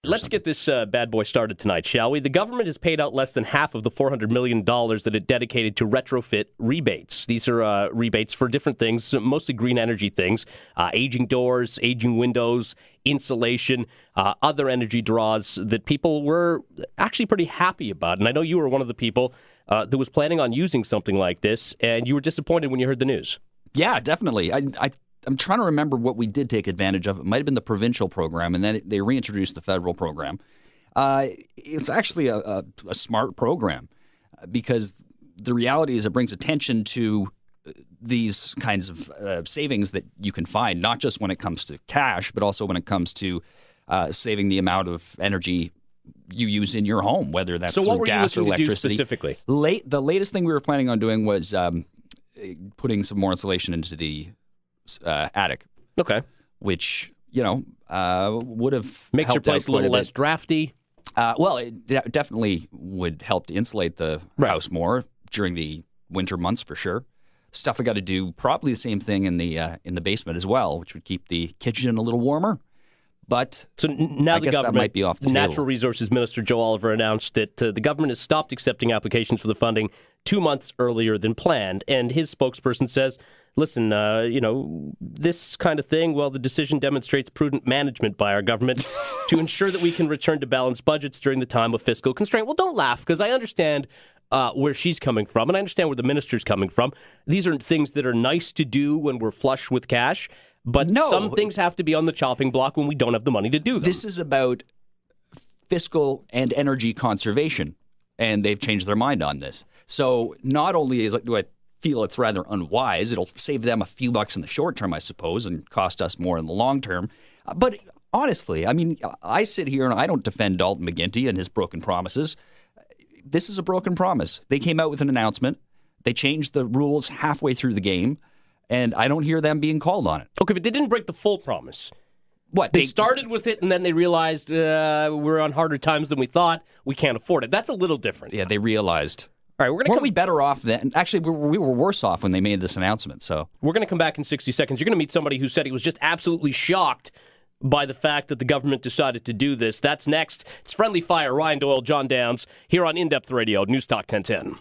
Let's get this bad boy started tonight, shall we? The government has paid out less than half of the $400 million that it dedicated to retrofit rebates. These are rebates for different things, mostly green energy things, aging doors, aging windows, insulation, other energy draws that people were actually pretty happy about. And I know you were one of the people that was planning on using something like this, and you were disappointed when you heard the news. Yeah, definitely. I'm trying to remember what we did take advantage of. It might have been the provincial program, and then they reintroduced the federal program. It's actually a smart program because the reality is it brings attention to these kinds of savings that you can find, not just when it comes to cash, but also when it comes to saving the amount of energy you use in your home, whether that's through gas or electricity. So what were you looking to do specifically? The latest thing we were planning on doing was putting some more insulation into the attic. Okay. Which, would have makes your place a little less drafty. Well, it definitely would help to insulate the house more during the winter months for sure. Stuff I got to do probably the same thing in the basement as well, which would keep the kitchen a little warmer. But so now the government, might be off the Natural table. Resources Minister Joe Oliver announced that the government has stopped accepting applications for the funding 2 months earlier than planned. And his spokesperson says, listen, this kind of thing, well, the decision demonstrates prudent management by our government to ensure that we can return to balanced budgets during the time of fiscal constraint. Well, don't laugh, because I understand where she's coming from, and I understand where the minister's coming from. These are things that are nice to do when we're flush with cash, but some things have to be on the chopping block when we don't have the money to do them. This is about fiscal and energy conservation, and they've changed their mind on this. So not only do I feel it's rather unwise, it'll save them a few bucks in the short term, I suppose, and cost us more in the long term. But honestly, I mean, I sit here and I don't defend Dalton McGuinty and his broken promises. This is a broken promise. They came out with an announcement. They changed the rules halfway through the game, and I don't hear them being called on it. Okay, but they didn't break the full promise. What? They started with it, and then they realized we're on harder times than we thought. We can't afford it. That's a little different. Yeah, they realized. All right, weren't we better off then? Actually, we were worse off when they made this announcement. So we're going to come back in 60 seconds. You're going to meet somebody who said he was just absolutely shocked by the fact that the government decided to do this. That's next. It's Friendly Fire, Ryan Doyle, John Downs, here on In Depth Radio, News Talk 1010.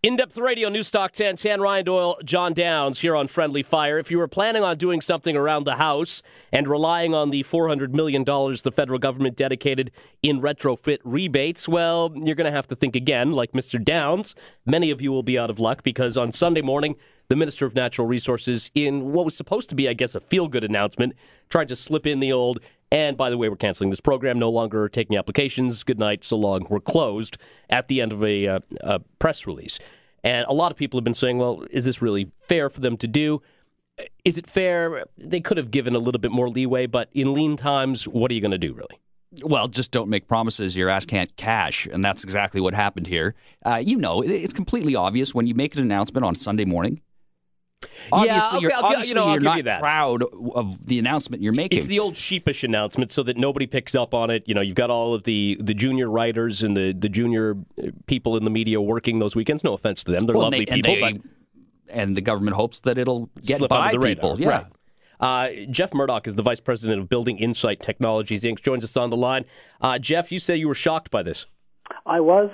In-Depth Radio, News Talk 1010, Ryan Doyle, John Downs here on Friendly Fire. If you were planning on doing something around the house and relying on the $400 million the federal government dedicated in retrofit rebates, well, you're going to have to think again. Like Mr. Downs, many of you will be out of luck because on Sunday morning, the Minister of Natural Resources, in what was supposed to be, I guess, a feel-good announcement, tried to slip in the old, and by the way, we're canceling this program, no longer taking applications, good night, so long, we're closed, at the end of a press release. And a lot of people have been saying, well, is this really fair for them to do? Is it fair? They could have given a little bit more leeway, but in lean times, what are you going to do, really? Well, just don't make promises your ass can't cash, and that's exactly what happened here. It's completely obvious when you make an announcement on Sunday morning. Obviously, you're not proud of the announcement you're making. It's the old sheepish announcement so that nobody picks up on it. You know, you've got all of the junior writers and the junior people in the media working those weekends. No offense to them. They're lovely people. And the government hopes that it'll get slip by under the radar. people. Yeah. Right. Jeff Murdock is the Vice President of Building Insight Technologies, Inc., joins us on the line. Jeff, you say you were shocked by this. I was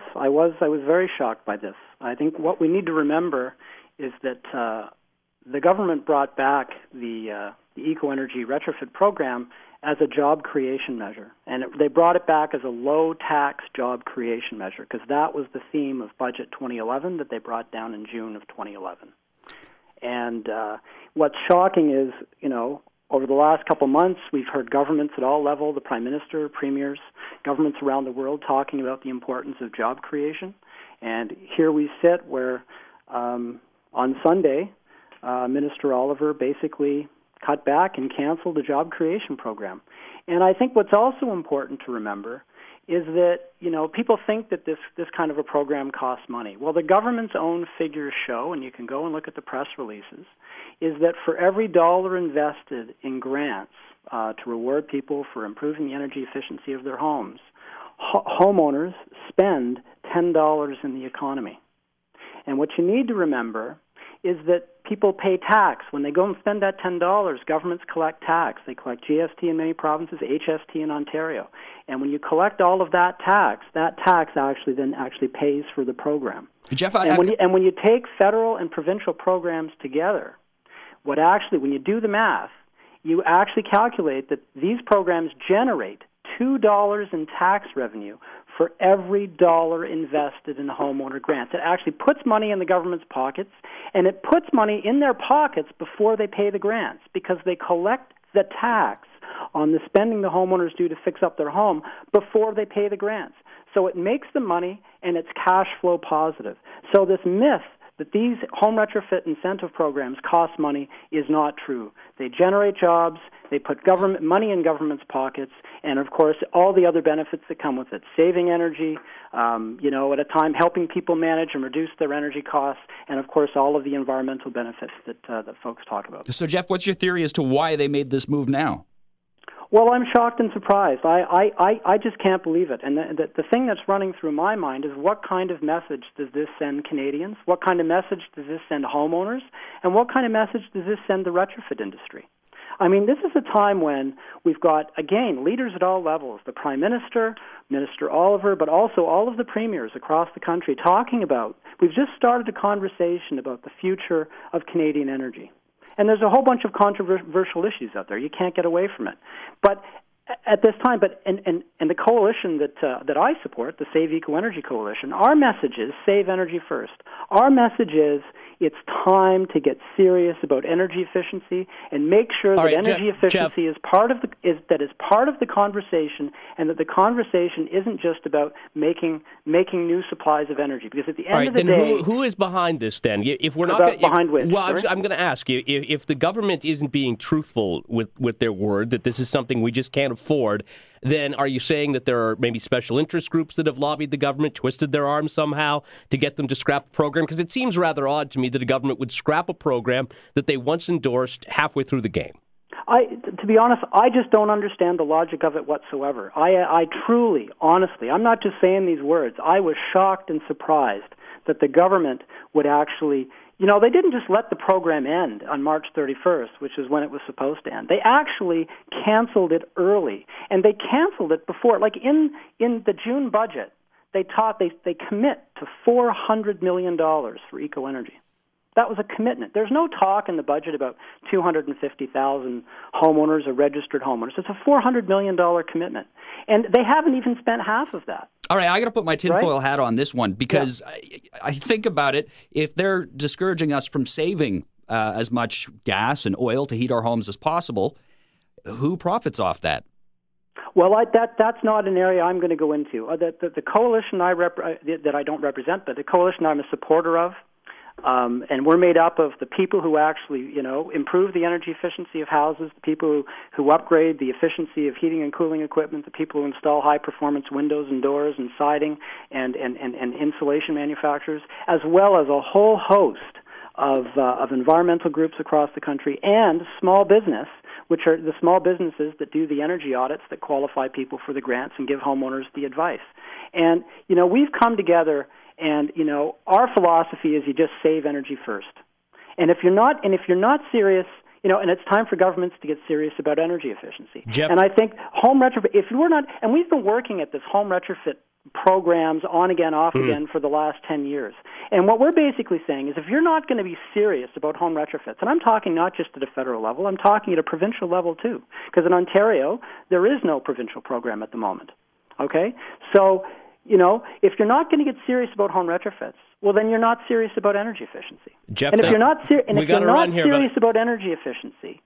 very shocked by this. I think what we need to remember is that the government brought back the ecoENERGY Retrofit program as a job creation measure. And they brought it back as a low-tax job creation measure because that was the theme of Budget 2011 that they brought down in June of 2011. And what's shocking is, over the last couple months, we've heard governments at all levels, the Prime Minister, premiers, governments around the world talking about the importance of job creation. And here we sit where on Sunday, Minister Oliver basically cut back and canceled the job creation program. And I think what's also important to remember is that, people think that this kind of a program costs money. Well, the government's own figures show, and you can go and look at the press releases, is that for every dollar invested in grants to reward people for improving the energy efficiency of their homes, homeowners spend $10 in the economy. And what you need to remember is that people pay tax. When they go and spend that $10, governments collect tax. They collect GST in many provinces, HST in Ontario. And when you collect all of that tax actually pays for the program. Jeff, and when you take federal and provincial programs together, when you do the math, you actually calculate that these programs generate $2 in tax revenue for every dollar invested in homeowner grants. It actually puts money in the government's pockets, and it puts money in their pockets before they pay the grants, because they collect the tax on the spending the homeowners do to fix up their home before they pay the grants. So it makes the money, and it's cash flow positive. So this myth that these home retrofit incentive programs cost money is not true. They generate jobs, they put government money in government's pockets, and of course all the other benefits that come with it, saving energy, at a time helping people manage and reduce their energy costs, and of course all of the environmental benefits that folks talk about. So Jeff, what's your theory as to why they made this move now? Well, I'm shocked and surprised. I just can't believe it. And the thing that's running through my mind is, what kind of message does this send Canadians? What kind of message does this send homeowners? And what kind of message does this send the retrofit industry? I mean, this is a time when we've got, again, leaders at all levels, the Prime Minister, Minister Oliver, but also all of the premiers across the country talking about, we've just started a conversation about the future of Canadian energy. And there's a whole bunch of controversial issues out there. You can't get away from it. But at this time, and the coalition that I support, the Save ecoENERGY Coalition, our message is save energy first. Our message is it's time to get serious about energy efficiency and make sure that energy efficiency is part of the conversation, and that the conversation isn't just about making new supplies of energy. Because at the end of the day, who is behind this then? If we're not behind which? Well, I'm going to ask you, if the government isn't being truthful with their word that this is something we just can't afford, then are you saying that there are maybe special interest groups that have lobbied the government, twisted their arms somehow to get them to scrap the program? Because it seems rather odd to me that a government would scrap a program that they once endorsed halfway through the game. To be honest, I just don't understand the logic of it whatsoever. I truly, honestly, I'm not just saying these words. I was shocked and surprised that the government would actually, they didn't just let the program end on March 31st, which is when it was supposed to end. They actually canceled it early, and they canceled it before, like in the June budget. They commit to $400 million for ecoENERGY. That was a commitment. There's no talk in the budget about 250,000 homeowners or registered homeowners. It's a $400 million commitment. And they haven't even spent half of that. All right, I got to put my tinfoil hat on this one, because I think about it. If they're discouraging us from saving as much gas and oil to heat our homes as possible, who profits off that? Well, that's not an area I'm going to go into. The coalition that I don't represent, but the coalition I'm a supporter of, and we're made up of the people who actually, improve the energy efficiency of houses, the people who upgrade the efficiency of heating and cooling equipment, the people who install high-performance windows and doors and siding and insulation manufacturers, as well as a whole host of environmental groups across the country, and small business, which are the small businesses that do the energy audits that qualify people for the grants and give homeowners the advice. And, we've come together. And, our philosophy is you just save energy first. And if you're not serious, and it's time for governments to get serious about energy efficiency. Jeff. And I think home retrofit, if we're not, and we've been working at this home retrofit programs on again, off again for the last 10 years. And what we're basically saying is, if you're not going to be serious about home retrofits, and I'm talking not just at a federal level, I'm talking at a provincial level too, because in Ontario, there is no provincial program at the moment. Okay? So, if you're not going to get serious about home retrofits, well, then you're not serious about energy efficiency. Jeff, and if you're not serious about energy efficiency,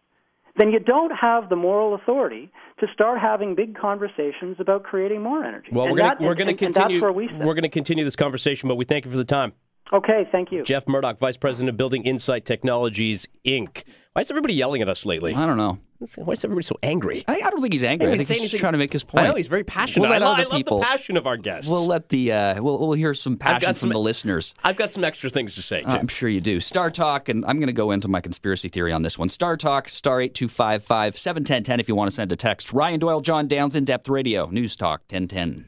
then you don't have the moral authority to start having big conversations about creating more energy. Well, we're going to continue. And that's where we sit. We're going to continue this conversation, but we thank you for the time. Okay, thank you. Jeff Murdock, Vice President of Building Insight Technologies, Inc. Why is everybody yelling at us lately? I don't know. Why is everybody so angry? I don't think he's angry. I think he's just trying to make his point. I know, he's very passionate. I love the passion of our guests. We'll let we'll hear some passion from the listeners. I've got some extra things to say, too. I'm sure you do. Star Talk, and I'm going to go into my conspiracy theory on this one. Star Talk, star 8255 71010 if you want to send a text. Ryan Doyle, John Downs, In-Depth Radio, News Talk 1010.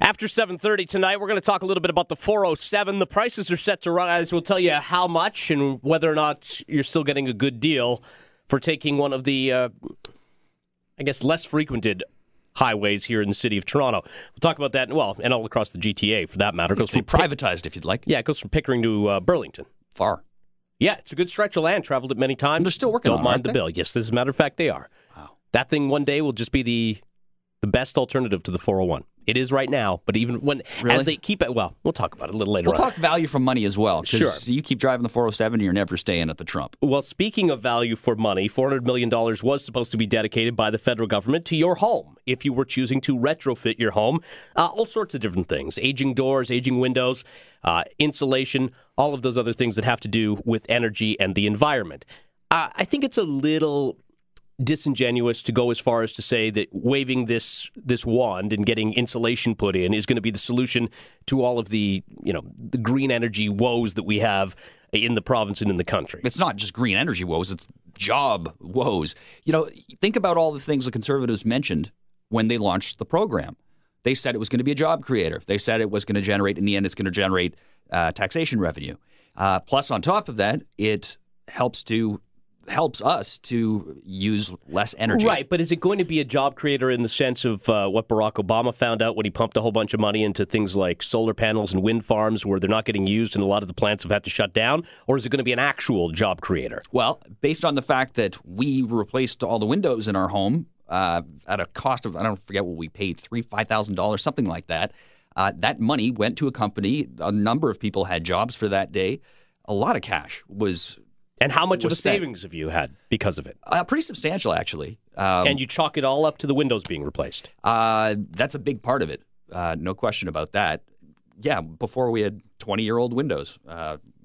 After 7:30 tonight, we're going to talk a little bit about the 407. The prices are set to rise. We'll tell you how much and whether or not you're still getting a good deal for taking one of the, less frequented highways here in the city of Toronto. We'll talk about that, and all across the GTA for that matter. It goes from privatized, if you'd like. Yeah, it goes from Pickering to Burlington. Far. Yeah, it's a good stretch of land. Traveled it many times. And they're still working on it, Don't mind aren't the they? bill. Yes, as a matter of fact, they are. Wow. That thing one day will just be the best alternative to the 401. It is right now, but even when Really? as they keep it, well, we'll talk about it a little later We'll on. talk value for money as well, because Sure. you keep driving the 407 and you're never staying at the Trump. Well, speaking of value for money, $400 million was supposed to be dedicated by the federal government to your home if you were choosing to retrofit your home. All sorts of different things, aging doors, aging windows, insulation, all of those other things that have to do with energy and the environment. I think it's a little disingenuous to go as far as to say that waving this wand and getting insulation put in is going to be the solution to all of the green energy woes that we have in the province and in the country. It's not just green energy woes, it's job woes. Think about all the things the Conservatives mentioned when they launched the program. They said it was going to be a job creator. They said it was going to generate, in the end, it's going to generate taxation revenue. Plus, on top of that, it helps us to use less energy. Right, but is it going to be a job creator in the sense of what Barack Obama found out when he pumped a whole bunch of money into things like solar panels and wind farms where they're not getting used and a lot of the plants have had to shut down? Or is it going to be an actual job creator? Well, based on the fact that we replaced all the windows in our home at a cost of, I don't forget what we paid, $5,000, something like that. That money went to a company. A number of people had jobs for that day. A lot of cash was And how much of a spent. savings have you had because of it? Pretty substantial, actually. And you chalk it all up to the windows being replaced? That's a big part of it. No question about that. Yeah, before we had 20-year-old windows.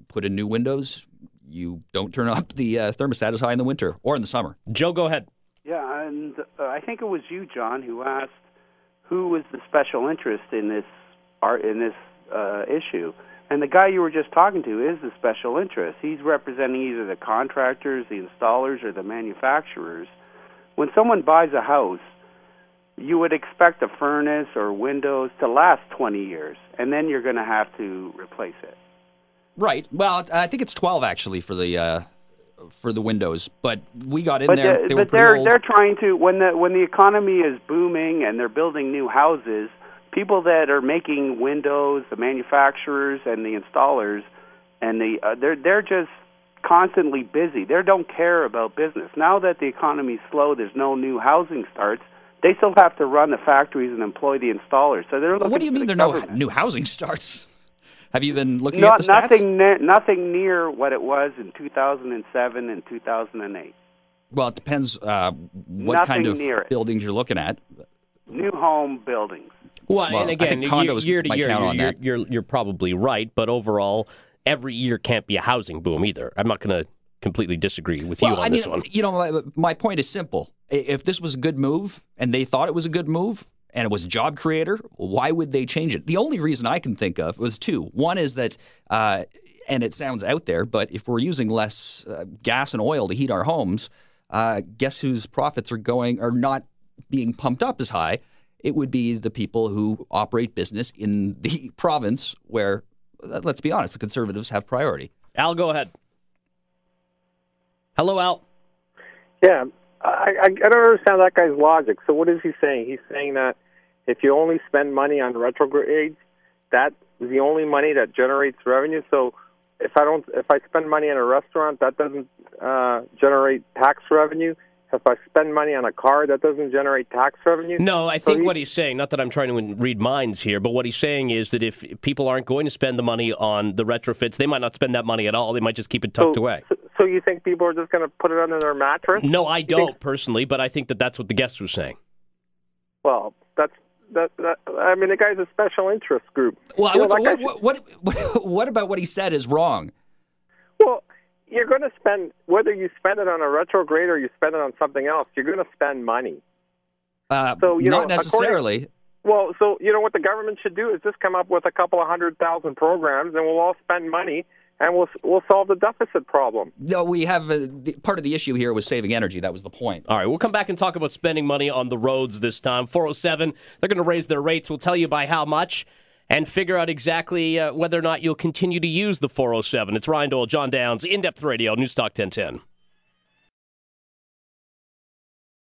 Put in new windows, you don't turn up the thermostat as high in the winter or in the summer. Joe, go ahead. Yeah, and I think it was you, John, who asked who was the special interest in this issue. And the guy you were just talking to is the special interest. He's representing either the contractors, the installers, or the manufacturers. When someone buys a house, you would expect a furnace or windows to last 20 years, and then you're going to have to replace it. Right. Well, I think it's 12 actually for the windows, but we got in there. They were pretty old. They're trying to when the economy is booming and they're building new houses. People that are making windows, the manufacturers and the installers, and they're just constantly busy. They don't care about business. Now that the economy's slow, there's no new housing starts. They still have to run the factories and employ the installers. So they're looking. What do you mean there are no new housing starts? Have you been looking at the stats? Nothing near what it was in 2007 and 2008. Well, it depends what kind of buildings you're looking at. New home buildings. Well, and again, condos year to might year, count on that. you're probably right, but overall, every year can't be a housing boom either. I'm not going to completely disagree with you on this one. My point is simple. If this was a good move and they thought it was a good move and it was a job creator, why would they change it? The only reason I can think of was two. One is that, and it sounds out there, but if we're using less gas and oil to heat our homes, guess whose profits are not being pumped up as high? It would be the people who operate business in the province where, let's be honest, the Conservatives have priority. Al, go ahead. Hello, Al. Yeah, I don't understand that guy's logic. So what is he saying? He's saying that if you only spend money on retrogrades, that's the only money that generates revenue. So if I spend money on a restaurant, that doesn't generate tax revenue. If I spend money on a car, that doesn't generate tax revenue? No, I think what he's saying, not that I'm trying to read minds here, but what he's saying is that if people aren't going to spend the money on the retrofits, they might not spend that money at all. They might just keep it tucked away. So you think people are just going to put it under their mattress? No, I don't personally, but I think that's what the guest was saying. Well, I mean, the guy's a special interest group. Well, what about what he said is wrong? Well, you're going to spend, whether you spend it on a retrograde or you spend it on something else, you're going to spend money. Not necessarily. So what the government should do is just come up with a couple of 100,000 programs, and we'll all spend money, and we'll solve the deficit problem. No, we have part of the issue here was saving energy. That was the point. All right, we'll come back and talk about spending money on the roads this time. 407, they're going to raise their rates. We'll tell you by how much and figure out exactly whether or not you'll continue to use the 407. It's Ryan Doyle, John Downs, In-Depth Radio, Newstalk 1010.